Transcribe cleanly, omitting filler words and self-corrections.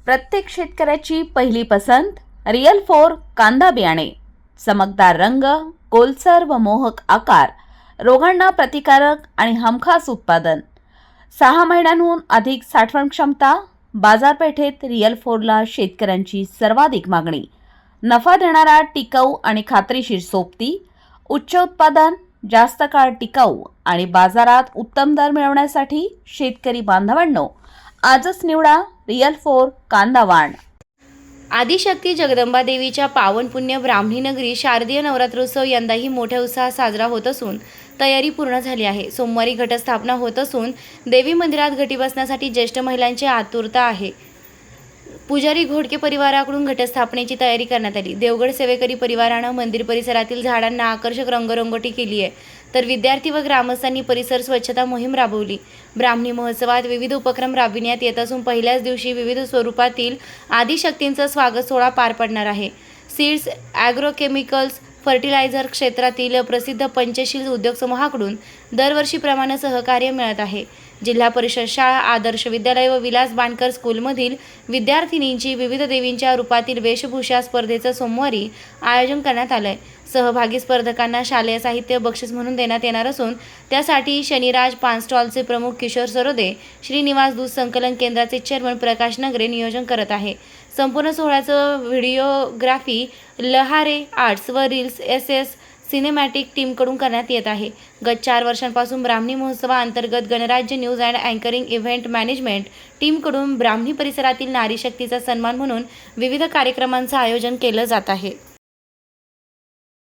प्रत्येक शेतकऱ्याची पहिली पसंत रियल 4 कांदा बियाणे. चमकदार रंग, गोलसर व मोहक आकार, रोगांना प्रतिकारक आणि हमखास उत्पादन. 6 महिन्यांहून अधिक साठवण क्षमता. बाजारपेठेत रियल 4ला शेतकऱ्यांची सर्वाधिक मागणी. नफा देणारा, टिकाऊ आणि खात्रीशीर सोबती. उच्च उत्पादन, जास्त काळ टिकाऊ आणि बाजारात उत्तम दर मिळवण्यासाठी शेतकरी बांधवांनो, आजच निवडा रियल 4 कांदा वाण. आदिशक्ती जगदंबा देवीच्या पावन पुण्य ब्राह्मणी नगरी शारदीय नवरात्रोत्सव यंदाही मोठ्या उत्साहात साजरा होत असून तयारी पूर्ण झाली आहे. सोमवारी घटस्थापना होत असून देवी मंदिरात घटी बसण्यासाठी ज्येष्ठ महिलांची आतुरता आहे. पुजारी घोडके परिवाराकडून घटस्थापनेची तयारी करण्यात आली. देवगड सेवेकरी परिवारानं मंदिर परिसरातील झाडांना आकर्षक रंगरंगोटी केली आहे, तर विद्यार्थी व ग्रामस्थांनी परिसर स्वच्छता मोहीम राबवली. ब्राह्मणी महोत्सवात विविध उपक्रम राबविण्यात येत असून पहिल्याच दिवशी विविध स्वरूपातील आदिशक्तींचा स्वागत सोहळा पार पडणार आहे. सीड्स, ॲग्रोकेमिकल्स, फर्टिलायझर क्षेत्रातील प्रसिद्ध पंचशील उद्योग समूहाकडून दरवर्षीप्रमाणे सहकार्य मिळत आहे. जिल्हा परिषद शाळा, आदर्श विद्यालय व विलास बांडकर स्कूलमधील विद्यार्थिनींची विविध देवींच्या रूपातील वेशभूषा स्पर्धेचं सोमवारी आयोजन करण्यात आलंय. सहभागी स्पर्धकांना शालेय साहित्य बक्षीस म्हणून देण्यात येणार असून त्यासाठी शनिराज पान स्टॉलचे प्रमुख किशोर सरोदे, श्रीनिवास दूध संकलन केंद्राचे चेअरमन प्रकाश नगरे नियोजन करत आहे. संपूर्ण सोहळ्याचं व्हिडिओग्राफी लहारे आर्ट्स व रील्स SS सिनेमॅटिक टीमकडून करण्यात येत आहे. गत 4 वर्षांपासून ब्राह्मणी महोत्सवाअंतर्गत गणराज्य news and anchoring event management टीमकडून ब्राह्मणी परिसरातील नारी शक्तीचा सन्मान म्हणून विविध कार्यक्रमांचं आयोजन केलं जात आहे.